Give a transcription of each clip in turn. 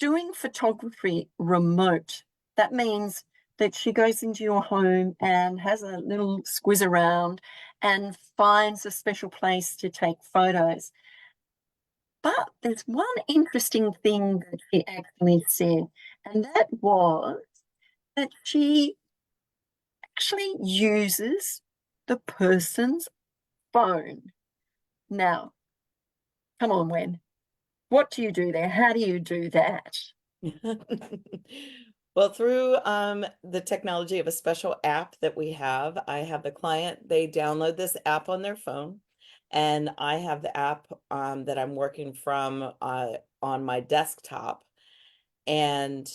doing photography remote. That means that she goes into your home and has a little squiz around and finds a special place to take photos. But there's one interesting thing that she actually said, and that was that she actually uses the person's phone. Now, come on, Wen. What do you do there? How do you do that? Well, through the technology of a special app that we have, I have the client, they download this app on their phone, and I have the app that I'm working from on my desktop. And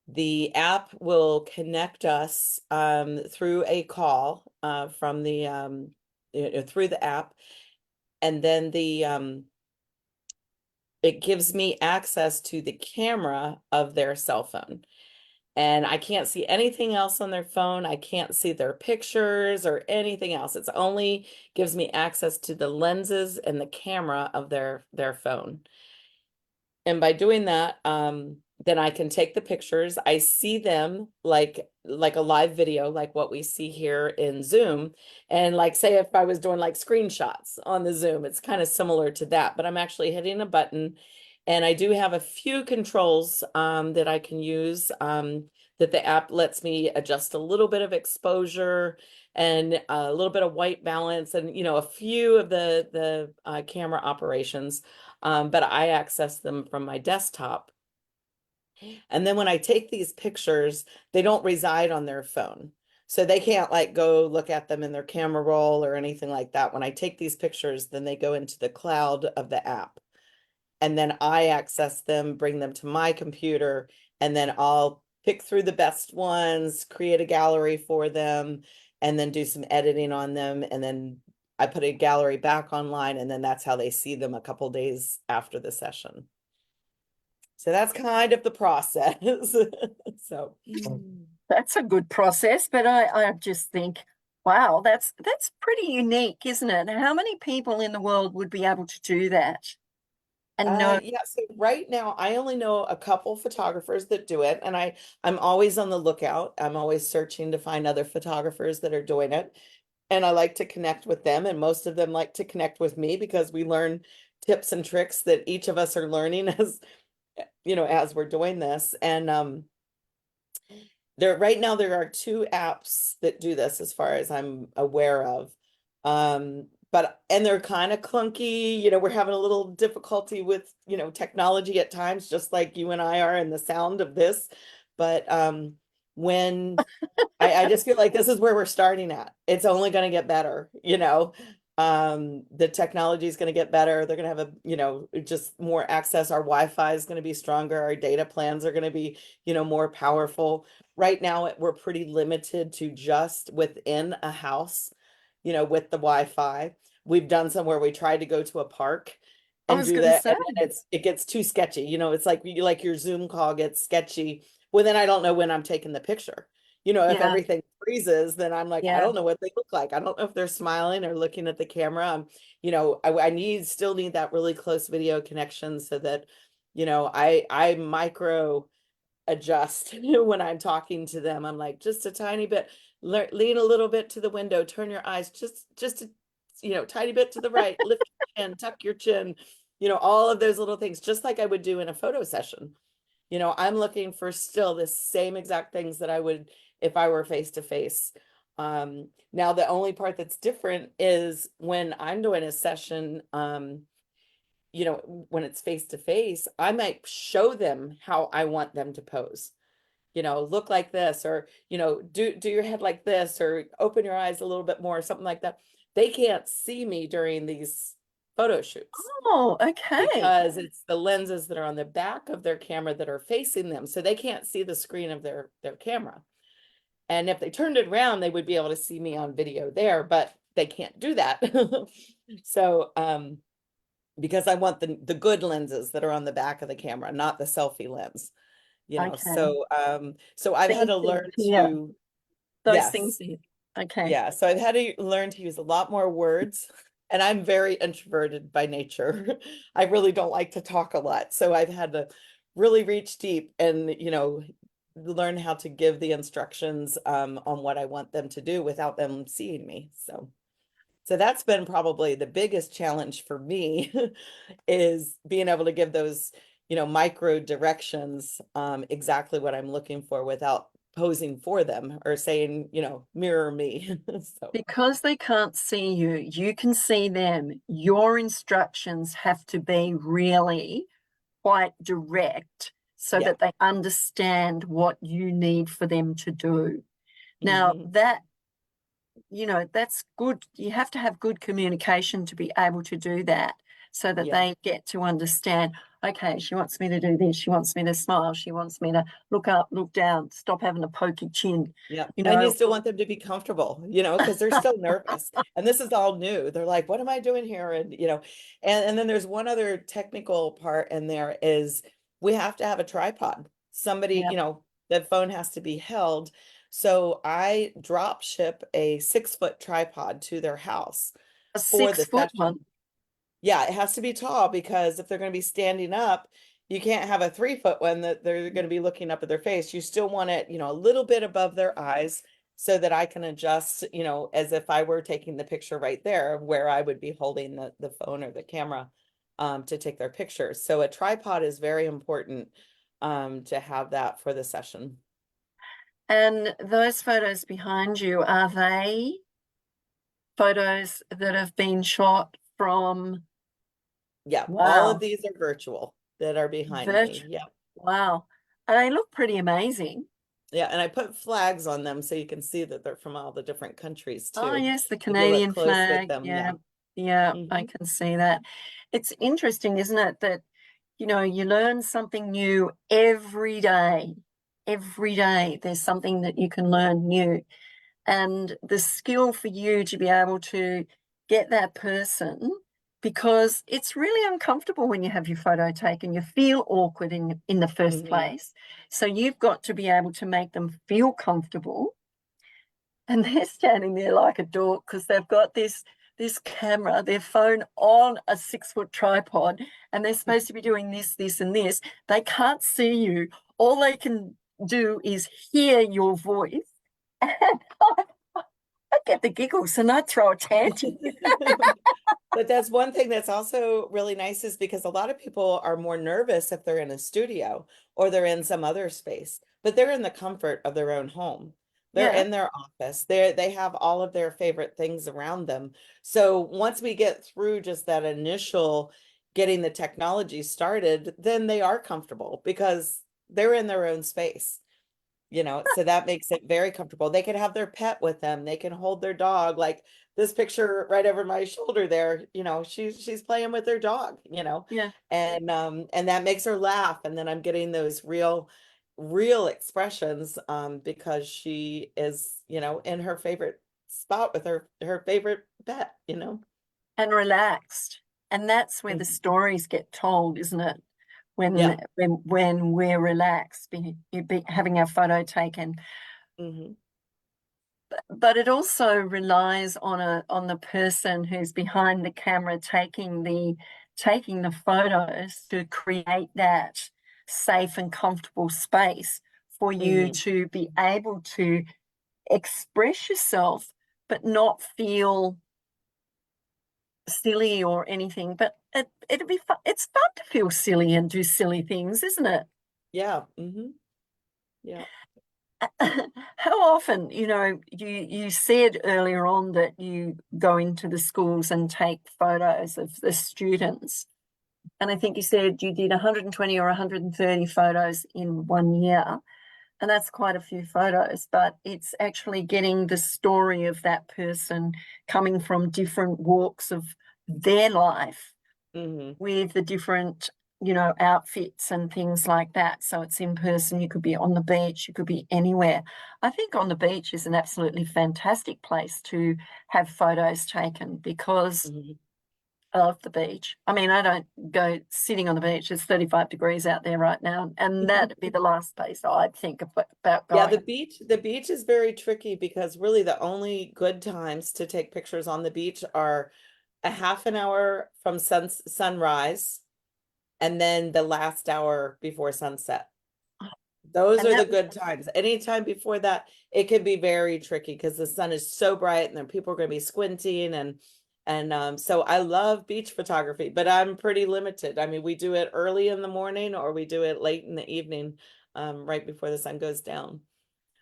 the app will connect us through a call from the through the app, and then the it gives me access to the camera of their cell phone. And I can't see anything else on their phone. I can't see their pictures or anything else. It's only gives me access to the lenses and the camera of their phone. And by doing that, then I can take the pictures. I see them like a live video, like what we see here in Zoom. And like say if I was doing like screenshots on the Zoom, it's kind of similar to that, but I'm actually hitting a button. And I do have a few controls that I can use that the app lets me adjust a little bit of exposure and a little bit of white balance and a few of the camera operations. But I access them from my desktop. And then when I take these pictures, they don't reside on their phone. So they can't like go look at them in their camera roll or anything like that. When I take these pictures, then they go into the cloud of the app. And then I access them, bring them to my computer, and then I'll pick through the best ones, create a gallery for them, and then do some editing on them. And then I put a gallery back online, and then that's how they see them a couple days after the session. So that's kind of the process. So That's a good process, but I just think, wow, that's pretty unique, isn't it? How many people in the world would be able to do that and know? yeah, so right now I only know a couple photographers that do it, and I'm always on the lookout. I'm always searching to find other photographers that are doing it. And I like to connect with them, and most of them like to connect with me because we learn tips and tricks that each of us are learning as we're doing this. And right now there are two apps that do this as far as I'm aware of. And they're kind of clunky. We're having a little difficulty with, technology at times, just like you and I are in the sound of this. But when I just feel like this is where we're starting at. It's only going to get better. The technology is going to get better. They're going to have just more access. Our Wi-Fi is going to be stronger. Our data plans are going to be, more powerful. Right now, we're pretty limited to just within a house, with the Wi-Fi. We've done some where we tried to go to a park I and was do going to that, say, and then it gets too sketchy. It's like your Zoom call gets sketchy. Well, then I don't know when I'm taking the picture. If yeah, everything freezes, then I'm like, I yeah. don't know what they look like. I don't know if they're smiling or looking at the camera. I still need that really close video connection so that, I micro adjust when I'm talking to them. I'm like, just a tiny bit, lean a little bit to the window, turn your eyes just a, tiny bit to the right, lift your chin, tuck your chin, all of those little things, just like I would do in a photo session. I'm looking for still the same exact things that I would if I were face to face. Now the only part that's different is when I'm doing a session, when it's face to face, I might show them how I want them to pose. Look like this, or do your head like this, or open your eyes a little bit more, or something like that. They can't see me during these photo shoots Oh, okay. because it's the lenses that are on the back of their camera that are facing them, so they can't see the screen of their camera. And if they turned it around, they would be able to see me on video there, but they can't do that. So because I want the good lenses that are on the back of the camera, not the selfie lens. Okay. So I've had These to things learn here, to, those things yes, here. Okay. yeah, so I've had to learn to use a lot more words, and I'm very introverted by nature. I really don't like to talk a lot. So I've had to really reach deep and, learn how to give the instructions on what I want them to do without them seeing me. So that's been probably the biggest challenge for me is being able to give those, micro directions, exactly what I'm looking for without posing for them or saying, mirror me. So Because they can't see you, you can see them. Your instructions have to be really quite direct so yeah. that they understand what you need for them to do. Now, Hmm. that's good. You have to have good communication to be able to do that so that Yeah. they get to understand, okay, she wants me to do this. She wants me to smile. She wants me to look up, look down, stop having a pokey chin, Yeah. you And you know. still want them to be comfortable, because they're still nervous. And this is all new. They're like, what am I doing here? And, and then there's one other technical part in there is we have to have a tripod. Somebody, Yeah, the phone has to be held. So I drop ship a 6-foot tripod to their house a for six the foot one. session. Yeah, it has to be tall because if they're going to be standing up, you can't have a 3-foot one that they're going to be looking up at their face. You still want it, a little bit above their eyes so that I can adjust, as if I were taking the picture right there where I would be holding the phone or the camera to take their pictures. So a tripod is very important to have that for the session. And those photos behind you, are they photos that have been shot from Yeah, all of wow, these are virtual that are behind me. virtual? Yeah. Wow. And they look pretty amazing. Yeah, and I put flags on them so you can see that they're from all the different countries Oh, too. yes, the If you look Canadian close with flag. them, Yeah. yeah. Yeah, I Hmm. can see that. It's interesting, isn't it, that, you learn something new every day. Every day, there's something that you can learn new. And the skill for you to be able to get that person, because it's really uncomfortable when you have your photo taken. You feel awkward in the first Hmm. place. So you've got to be able to make them feel comfortable. And they're standing there like a dork because they've got this camera, their phone on a 6-foot tripod, and they're supposed to be doing this, this, and this. They can't see you. All they can do is hear your voice. And I get the giggles and I throw a tantrum. But that's one thing that's also really nice is because a lot of people are more nervous if they're in a studio or they're in some other space, but they're in the comfort of their own home. They're Yeah. in their office. They have all of their favorite things around them. So once we get through just that initial getting the technology started, then they are comfortable because they're in their own space. So that makes it very comfortable. They can have their pet with them. They can hold their dog. Like this picture right over my shoulder there, she's playing with their dog, Yeah. and that makes her laugh. And then I'm getting those real expressions because she is, in her favorite spot with her favorite pet. And relaxed. And that's where the Mhm. stories get told, isn't it? When Yeah. when we're relaxed, having our photo taken. Hmm. But it also relies on the person who's behind the camera taking the photos to create that safe and comfortable space for you Hmm. to be able to express yourself but not feel silly or anything. But it'd be fun. It's fun to feel silly and do silly things, isn't it? Yeah. Yeah. How often, you said earlier on that you go into the schools and take photos of the students. And I think you said you did 120 or 130 photos in one year. And that's quite a few photos, but it's actually getting the story of that person coming from different walks of their life Hmm. with the different, outfits and things like that. So it's in person. You could be on the beach, you could be anywhere. I think on the beach is an absolutely fantastic place to have photos taken because Hmm. of the beach. I mean, I don't go sitting on the beach. It's 35 degrees out there right now, and that'd be the last place I'd think about Yeah, going. the beach is very tricky because really the only good times to take pictures on the beach are a half an hour from sunrise and then the last hour before sunset. Those And are that the was, good times. Anytime before that, it can be very tricky because the sun is so bright and then people are going to be squinting and so I love beach photography, but I'm pretty limited. I mean, we do it early in the morning or we do it late in the evening, right before the sun goes down.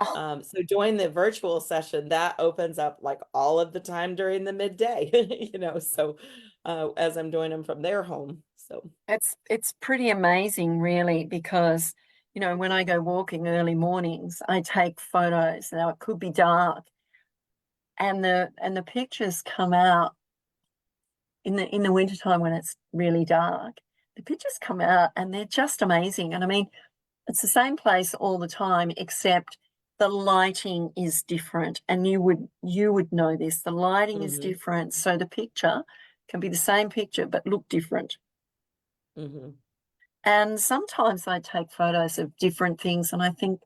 oh, So doing the virtual session, that opens up like all of the time during the midday, so as I'm doing them from their home. So it's pretty amazing, really, because when I go walking early mornings, I take photos. Now it could be dark, and the pictures come out in the wintertime when it's really dark. The pictures come out and they're just amazing. And I mean, it's the same place all the time, except the lighting is different. And you would know this. The lighting is hmm different. So the picture can be the same picture but look different. hmm And sometimes I take photos of different things and I think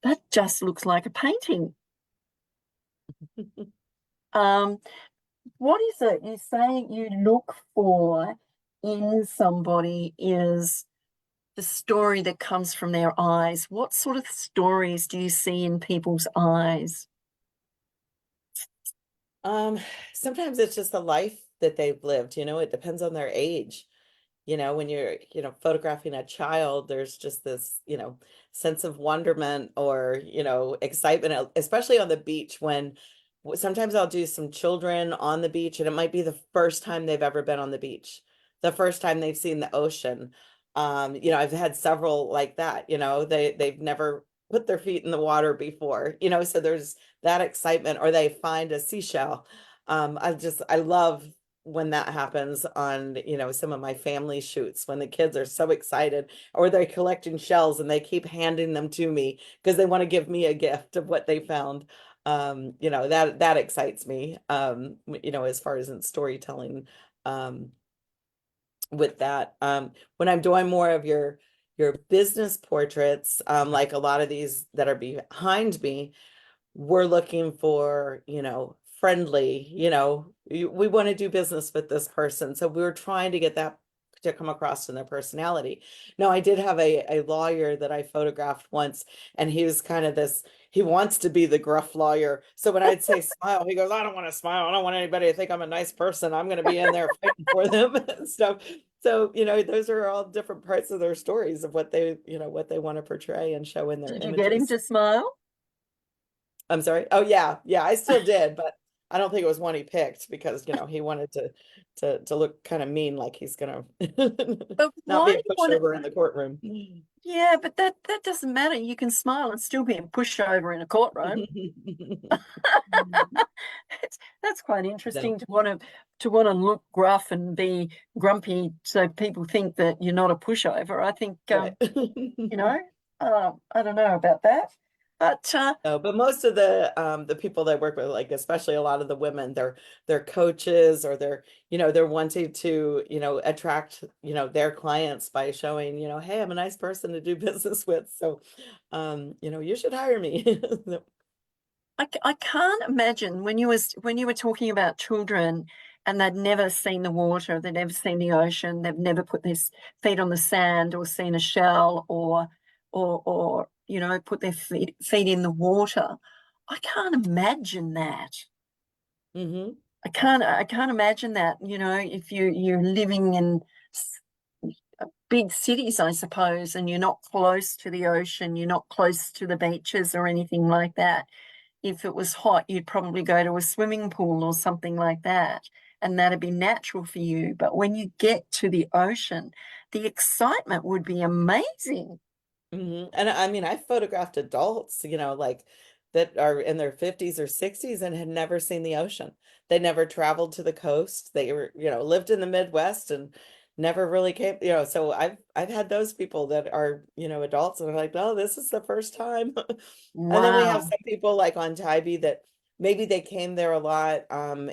that just looks like a painting. Um, what is it you say you look for in somebody is the story that comes from their eyes? What sort of stories do you see in people's eyes? Um, Sometimes it's just the life that they've lived, it depends on their age. When you're, photographing a child, there's just this, sense of wonderment or, excitement, especially on the beach when sometimes I'll do some children on the beach and it might be the first time they've ever been on the beach, the first time they've seen the ocean. I've had several like that, they've never put their feet in the water before, so there's that excitement or they find a seashell. I love when that happens on, some of my family shoots when the kids are so excited or they're collecting shells and they keep handing them to me because they want to give me a gift of what they found. That excites me, as far as in storytelling, um, with that. When I'm doing more of your business portraits, like a lot of these that are behind me, we're looking for, friendly, we want to do business with this person. So we were trying to get that to come across in their personality. No, I did have a lawyer that I photographed once, and he was kind of he wants to be the gruff lawyer. So when I'd say smile, he goes, I don't want to smile. I don't want anybody to think I'm a nice person. I'm going to be in there fighting for them and stuff. So, those are all different parts of their stories of what they want to portray and show in their Did you get him images. to smile? I'm sorry. Oh yeah, yeah, I still did, but I don't think it was one he picked because, he wanted to look kind of mean, like he's gonna But not be why a do you want to? pushover in the courtroom. Yeah, but that doesn't matter. You can smile and still be a pushover in a courtroom. That's quite No, interesting to want to look gruff and be grumpy, so people think that you're not a pushover. I think right. you know, I don't know about that, but No, but most of the people that I work with, like especially a lot of the women, they're coaches or they're wanting to, attract, their clients by showing, hey, I'm a nice person to do business with. So you should hire me. I can't imagine when you were talking about children and they'd never seen the water, they'd never seen the ocean, they've never put their feet on the sand or seen a shell or put their feet in the water. I can't imagine that. hmm I can't imagine that, if you're living in big cities, I suppose, and you're not close to the ocean, you're not close to the beaches or anything like that. If it was hot, you'd probably go to a swimming pool or something like that, and that'd be natural for you. But when you get to the ocean, the excitement would be amazing. And I mean, I photographed adults, like that are in their 50s or 60s and had never seen the ocean. They never traveled to the coast. They were, lived in the Midwest and never really came, so I've had those people that are, adults and are like, oh, this is the first time. And then we have Wow. some people like on Tybee that maybe they came there a lot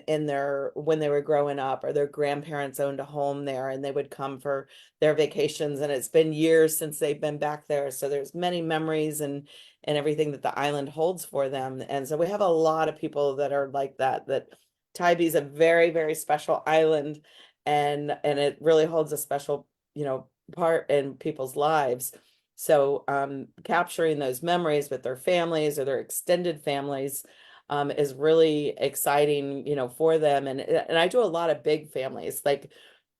in their when they were growing up or their grandparents owned a home there and they would come for their vacations and it's been years since they've been back there, so there's many memories and everything that the island holds for them. And so we have a lot of people that are like that Tybee is a very, very special island and it really holds a special part in people's lives. So capturing those memories with their families or their extended families is really exciting, for them. And I do a lot of big families, like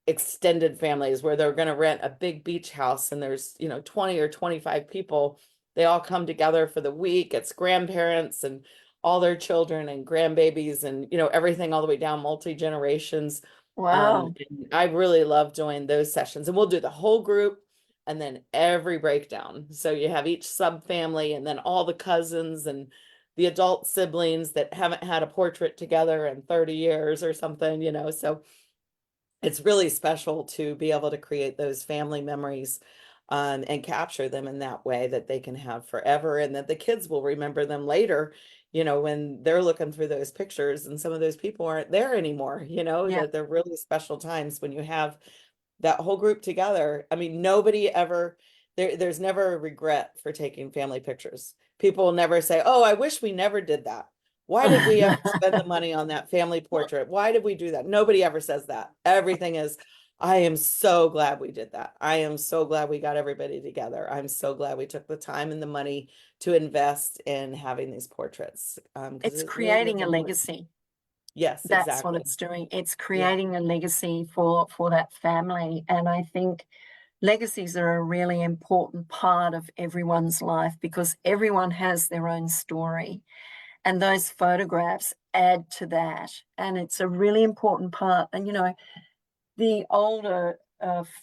extended families where they're going to rent a big beach house and there's 20 or 25 people. They all come together for the week. It's grandparents and all their children and grandbabies and everything all the way down multi generations. Wow. And I really love doing those sessions, and we'll do the whole group and then every breakdown. So you have each sub family and then all the cousins and the adult siblings that haven't had a portrait together in 30 years or something, so it's really special to be able to create those family memories, and capture them in that way that they can have forever, and that the kids will remember them later, when they're looking through those pictures and some of those people aren't there anymore, Yeah. that they're really special times when you have that whole group together. I mean, nobody ever there's never a regret for taking family pictures. People never say, "Oh, I wish we never did that. Why did we ever spend the money on that family portrait? Why did we do that?" Nobody ever says that. Everything is, "I am so glad we did that. I am so glad we got everybody together. I'm so glad we took the time and the money to invest in having these portraits, because It's it really is creating a important." legacy. Yes, That's what exactly. it's doing. It's Yeah. creating a legacy for that family. And I think legacies are a really important part of everyone's life because everyone has their own story. And those photographs add to that. And it's a really important part. And, the older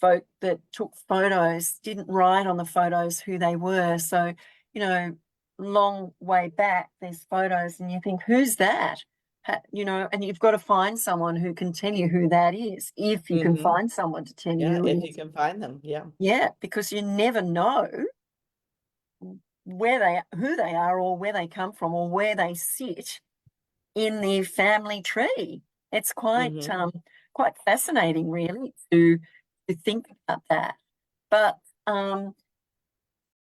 folk that took photos didn't write on the photos who they were. So, you know, long way back, there's photos, and you think, who's that? And you've got to find someone who can tell you who that is, if you can Hmm. find someone to tell you Yeah, who it if you is. can find them. Yeah. Yeah, because you never know who they are, or where they come from, or where they sit in the family tree. It's Hmm. quite fascinating, really, to think about that. But